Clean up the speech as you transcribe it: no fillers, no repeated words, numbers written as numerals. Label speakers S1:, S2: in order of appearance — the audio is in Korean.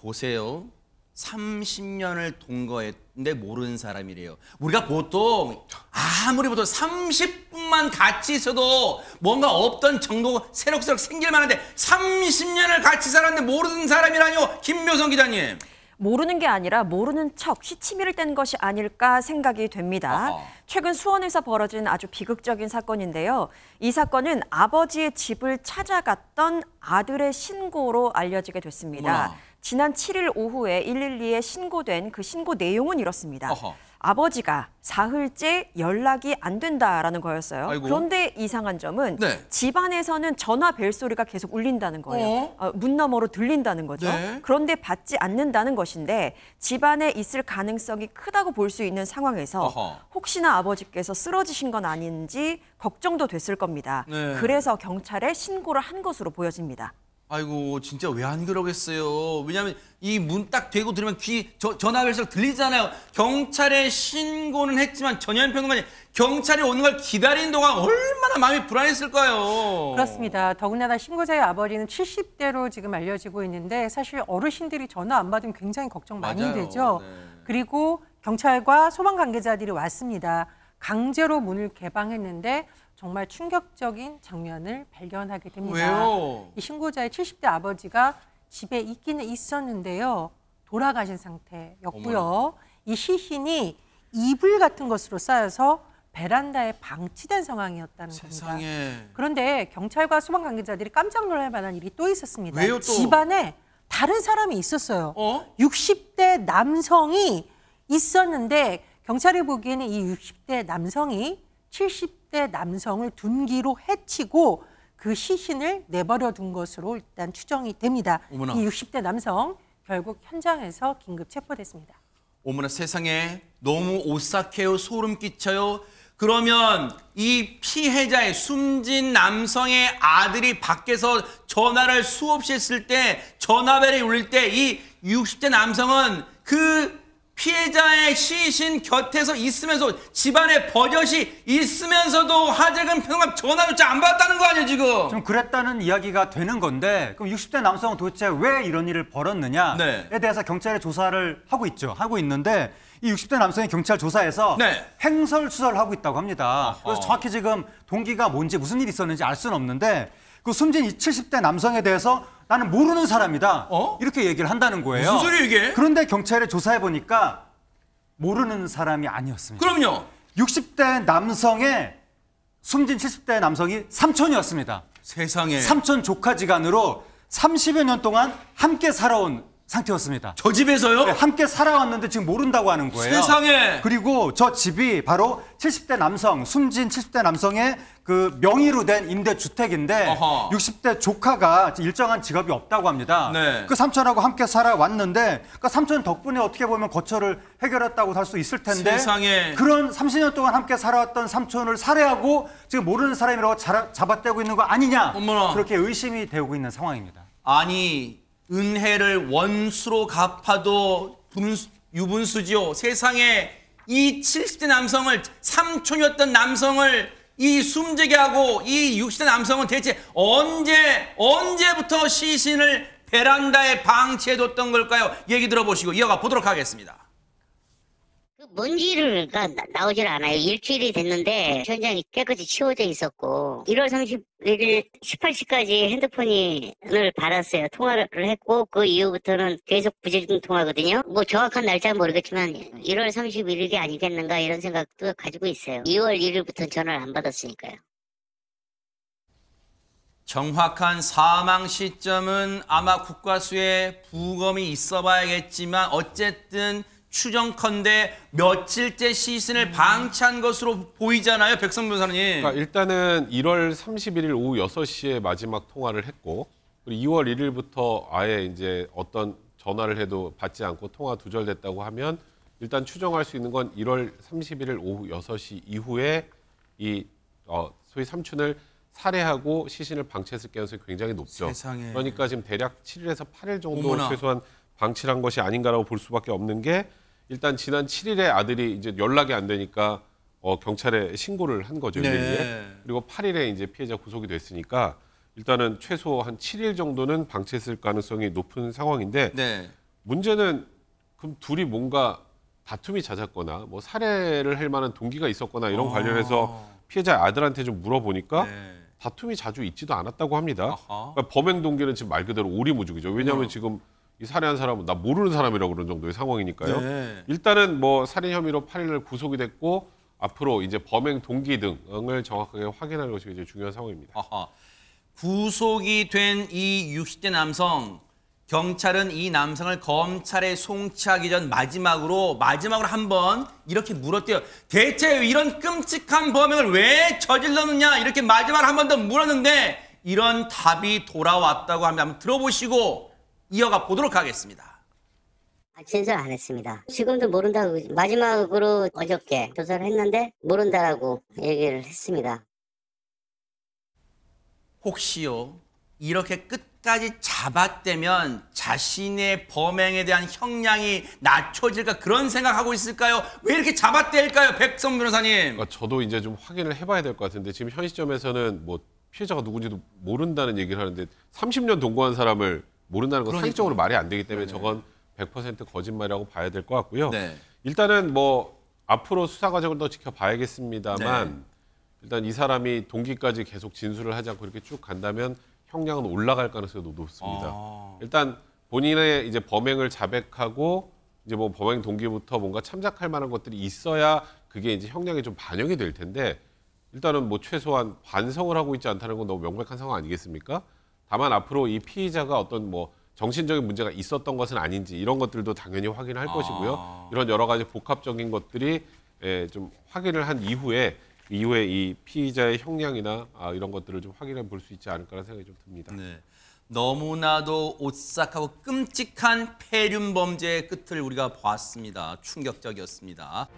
S1: 보세요. 30년을 동거했는데 모르는 사람이래요. 우리가 보통 아무리 보통 30분만 같이 있어도 뭔가 없던 정도가 새록새록 생길 만한데 30년을 같이 살았는데 모르는 사람이라뇨. 김묘성 기자님.
S2: 모르는 게 아니라 모르는 척 시치미를 뗀 것이 아닐까 생각이 됩니다.
S1: 어허.
S2: 최근 수원에서 벌어진 아주 비극적인 사건인데요. 이 사건은 아버지의 집을 찾아갔던 아들의 신고로 알려지게 됐습니다.
S1: 어머나.
S2: 지난 7일 오후에 112에 신고된 그 신고 내용은 이렇습니다.
S1: 어허.
S2: 아버지가 사흘째 연락이 안 된다라는 거였어요.
S1: 아이고.
S2: 그런데 이상한 점은
S1: 네.
S2: 집안에서는 전화 벨소리가 계속 울린다는 거예요. 문 너머로 들린다는 거죠.
S1: 네.
S2: 그런데 받지 않는다는 것인데 집안에 있을 가능성이 크다고 볼 수 있는 상황에서
S1: 어허.
S2: 혹시나 아버지께서 쓰러지신 건 아닌지 걱정도 됐을 겁니다.
S1: 네.
S2: 그래서 경찰에 신고를 한 것으로 보여집니다.
S1: 아이고 진짜 왜 안 그러겠어요. 왜냐하면 이 문 딱 대고 들으면 전화벨소리 들리잖아요. 경찰에 신고는 했지만 전현 평론가님 경찰이 오는 걸 기다리는 동안 얼마나 마음이 불안했을까요.
S3: 그렇습니다. 더군다나 신고자의 아버지는 70대로 지금 알려지고 있는데 사실 어르신들이 전화 안 받으면 굉장히 걱정 많이
S1: 맞아요.
S3: 되죠.
S1: 네.
S3: 그리고 경찰과 소방 관계자들이 왔습니다. 강제로 문을 개방했는데 정말 충격적인 장면을 발견하게 됩니다.
S1: 왜요?
S3: 이 신고자의 70대 아버지가 집에 있기는 있었는데요. 돌아가신 상태였고요.
S1: 어머나.
S3: 이 시신이 이불 같은 것으로 쌓여서 베란다에 방치된 상황이었다는 겁니다.
S1: 세상에.
S3: 그런데 경찰과 소방 관계자들이 깜짝 놀랄 만한 일이 또 있었습니다.
S1: 왜요, 또?
S3: 집안에 다른 사람이 있었어요. 60대 남성이 있었는데 경찰이 보기에는 이 60대 남성이 70대 남성을 둔기로 해치고 그 시신을 내버려 둔 것으로 일단 추정이 됩니다.
S1: 어머나.
S3: 이 60대 남성 결국 현장에서 긴급 체포됐습니다.
S1: 어머나 세상에 너무 오싹해요. 소름 끼쳐요. 그러면 이 피해자의 숨진 남성의 아들이 밖에서 전화를 수없이 했을 때 전화벨이 울릴 때 이 60대 남성은 그 피해자의 시신 곁에서 있으면서 집안에 버젓이 있으면서도 하재근 평감 전화조차 안 받았다는 거 아니에요 지금?
S4: 좀 그랬다는 이야기가 되는 건데 그럼 60대 남성은 도대체 왜 이런 일을 벌였느냐에
S1: 네.
S4: 대해서 경찰이 조사를 하고 있죠. 하고 있는데 이 60대 남성이 경찰 조사에서
S1: 네.
S4: 횡설수설하고 있다고 합니다.
S1: 어허.
S4: 그래서 정확히 지금 동기가 뭔지 무슨 일이 있었는지 알 수는 없는데 그 숨진 이 70대 남성에 대해서 나는 모르는 사람이다. 이렇게 얘기를 한다는 거예요.
S1: 무슨 소리예요 이게?
S4: 그런데 경찰에 조사해 보니까 모르는 사람이 아니었습니다.
S1: 그럼요.
S4: 60대 남성의 숨진 70대 남성이 삼촌이었습니다.
S1: 세상에.
S4: 삼촌 조카지간으로 30여 년 동안 함께 살아온 상태였습니다.
S1: 저 집에서요?
S4: 네, 함께 살아왔는데 지금 모른다고 하는 거예요.
S1: 세상에.
S4: 그리고 저 집이 바로 70대 남성, 숨진 70대 남성의 그 명의로 된 임대주택인데
S1: 어허.
S4: 60대 조카가 일정한 직업이 없다고 합니다.
S1: 네.
S4: 그 삼촌하고 함께 살아왔는데 그 삼촌 덕분에 어떻게 보면 거처를 해결했다고 할 수 있을 텐데
S1: 세상에.
S4: 그런 30년 동안 함께 살아왔던 삼촌을 살해하고 지금 모르는 사람이라고 잡아떼고 있는 거 아니냐.
S1: 어머나.
S4: 그렇게 의심이 되고 있는 상황입니다.
S1: 아니 은혜를 원수로 갚아도 유분수지요. 세상에 이 70대 남성을 삼촌이었던 남성을 이 숨지게 하고 이 60대 남성은 대체 언제부터 시신을 베란다에 방치해뒀던 걸까요? 얘기 들어보시고 이어가 보도록 하겠습니다.
S5: 먼지가 나오질 않아요. 일주일이 됐는데 현장이 깨끗이 치워져 있었고 1월 31일 18시까지 핸드폰을 받았어요. 통화를 했고 그 이후부터는 계속 부재중 통화거든요. 뭐 정확한 날짜는 모르겠지만 1월 31일이 아니겠는가 이런 생각도 가지고 있어요. 2월 1일부터 전화를 안 받았으니까요.
S1: 정확한 사망 시점은 아마 국과수에 부검이 있어 봐야겠지만 어쨌든 추정컨대 며칠째 시신을 방치한 것으로 보이잖아요. 백선 변호사님.
S6: 그러니까 일단은 1월 31일 오후 6시에 마지막 통화를 했고 그리고 2월 1일부터 아예 이제 어떤 전화를 해도 받지 않고 통화 두절됐다고 하면 일단 추정할 수 있는 건 1월 31일 오후 6시 이후에 이 소위 삼촌을 살해하고 시신을 방치했을 가능성이 굉장히 높죠.
S1: 세상에.
S6: 그러니까 지금 대략 7일에서 8일 정도
S1: 어머나.
S6: 최소한 방치를 한 것이 아닌가라고 볼 수밖에 없는 게 일단 지난 7일에 아들이 이제 연락이 안 되니까 경찰에 신고를 한 거죠.
S1: 네.
S6: 그리고 8일에 이제 피해자 구속이 됐으니까 일단은 최소 한 7일 정도는 방치했을 가능성이 높은 상황인데
S1: 네.
S6: 문제는 그럼 둘이 뭔가 다툼이 잦았거나 뭐 살해를 할 만한 동기가 있었거나 이런 관련해서 피해자 아들한테 좀 물어보니까
S1: 네.
S6: 다툼이 자주 있지도 않았다고 합니다.
S1: 아하.
S6: 그러니까 범행 동기는 지금 말 그대로 오리무중이죠. 왜냐하면 지금 이 살해한 사람은 나 모르는 사람이라고 그런 정도의 상황이니까요.
S1: 네.
S6: 일단은 뭐 살인 혐의로 8일 구속이 됐고 앞으로 이제 범행 동기 등을 정확하게 확인하는 것이 이제 중요한 상황입니다.
S1: 아하. 구속이 된 이 60대 남성, 경찰은 이 남성을 검찰에 송치하기 전 마지막으로 한번 이렇게 물었대요. 대체 이런 끔찍한 범행을 왜 저질렀느냐 이렇게 마지막으로 한 번 더 물었는데 이런 답이 돌아왔다고 합니다. 한번 들어보시고 이어가 보도록 하겠습니다.
S5: 진술 안 했습니다. 지금도 모른다고 마지막으로 어저께 조사를 했는데 모른다라고 얘기를 했습니다.
S1: 혹시요 이렇게 끝까지 잡아떼면 자신의 범행에 대한 형량이 낮춰질까 그런 생각하고 있을까요? 왜 이렇게 잡아떼일까요? 백성 변호사님.
S6: 그러니까 저도 이제 좀 확인을 해봐야 될 것 같은데 지금 현 시점에서는 뭐 피해자가 누군지도 모른다는 얘기를 하는데 30년 동거한 사람을 모른다는 건 상식적으로 말이 안 되기 때문에 저건 100% 거짓말이라고 봐야 될 것 같고요.
S1: 네.
S6: 일단은 뭐 앞으로 수사 과정을 더 지켜봐야겠습니다만
S1: 네.
S6: 일단 이 사람이 동기까지 계속 진술을 하지 않고 이렇게 쭉 간다면 형량은 올라갈 가능성이 높습니다. 일단 본인의 이제 범행을 자백하고 이제 뭐 범행 동기부터 뭔가 참작할 만한 것들이 있어야 그게 이제 형량이 좀 반영이 될 텐데 일단은 뭐 최소한 반성을 하고 있지 않다는 건 너무 명백한 상황 아니겠습니까? 다만 앞으로 이 피의자가 어떤 뭐 정신적인 문제가 있었던 것은 아닌지 이런 것들도 당연히 확인할 것이고요. 이런 여러 가지 복합적인 것들이 좀 확인을 한 이후에 이 피의자의 형량이나 이런 것들을 좀 확인해 볼 수 있지 않을까라는 생각이 좀 듭니다.
S1: 네. 너무나도 오싹하고 끔찍한 폐륜 범죄의 끝을 우리가 보았습니다. 충격적이었습니다.